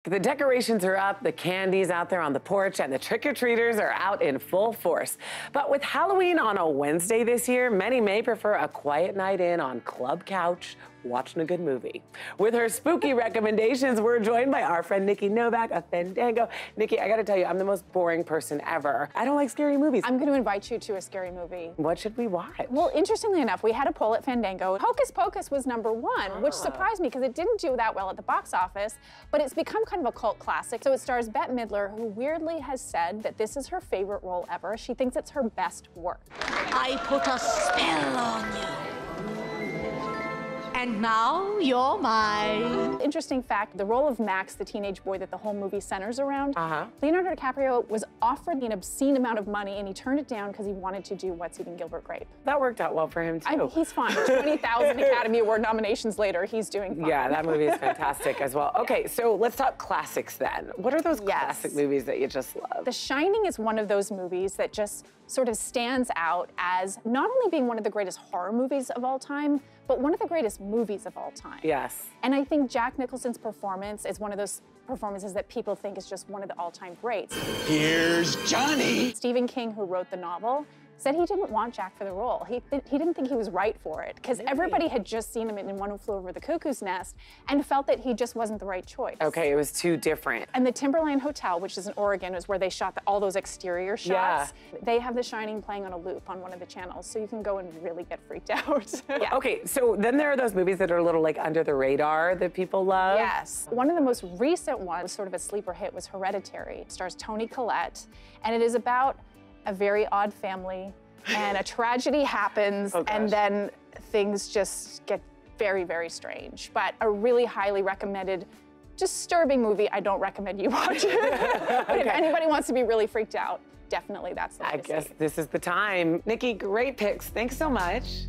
The decorations are up, the candy's out there on the porch, and the trick-or-treaters are out in full force. But with Halloween on a Wednesday this year, many may prefer a quiet night in on club couch, watching a good movie. With her spooky recommendations, we're joined by our friend Nikki Novak of Fandango. Nikki, I gotta tell you, I'm the most boring person ever. I don't like scary movies. I'm gonna invite you to a scary movie. What should we watch? Well, interestingly enough, we had a poll at Fandango. Hocus Pocus was #1, which surprised me because it didn't do that well at the box office, but it's become kind of a cult classic. So it stars Bette Midler, who weirdly has said that this is her favorite role ever. She thinks it's her best work. I put a spell on you. And now you're mine. Interesting fact, the role of Max, the teenage boy that the whole movie centers around, Leonardo DiCaprio was offered an obscene amount of money and he turned it down because he wanted to do What's Eating Gilbert Grape. That worked out well for him too. He's fine. 20,000 Academy Award nominations later, he's doing fine. Yeah, that movie is fantastic as well. Okay, so let's talk classics then. What are those classic movies that you just love? The Shining is one of those movies that just sort of stands out as not only being one of the greatest horror movies of all time, but one of the greatest movies of all time. Yes. And I think Jack Nicholson's performance is one of those performances that people think is just one of the all-time greats. Here's Johnny. Stephen King, who wrote the novel, said he didn't want Jack for the role. He didn't think he was right for it because everybody had just seen him in One Who Flew Over the Cuckoo's Nest and felt that he just wasn't the right choice. Okay, it was too different. And the Timberline Hotel, which is in Oregon, is where they shot all those exterior shots. Yeah. They have The Shining playing on a loop on one of the channels, so you can go and really get freaked out. Yeah. Okay, so then there are those movies that are a little like under the radar that people love. Yes. One of the most recent ones, sort of a sleeper hit, was Hereditary. It stars Toni Collette, and it is about a very odd family, and a tragedy happens, and then things just get very, very strange. But a really highly recommended, disturbing movie. I don't recommend you watch it. But if anybody wants to be really freaked out, definitely that's the way to see it. I guess this is the time. Nikki, great picks. Thanks so much.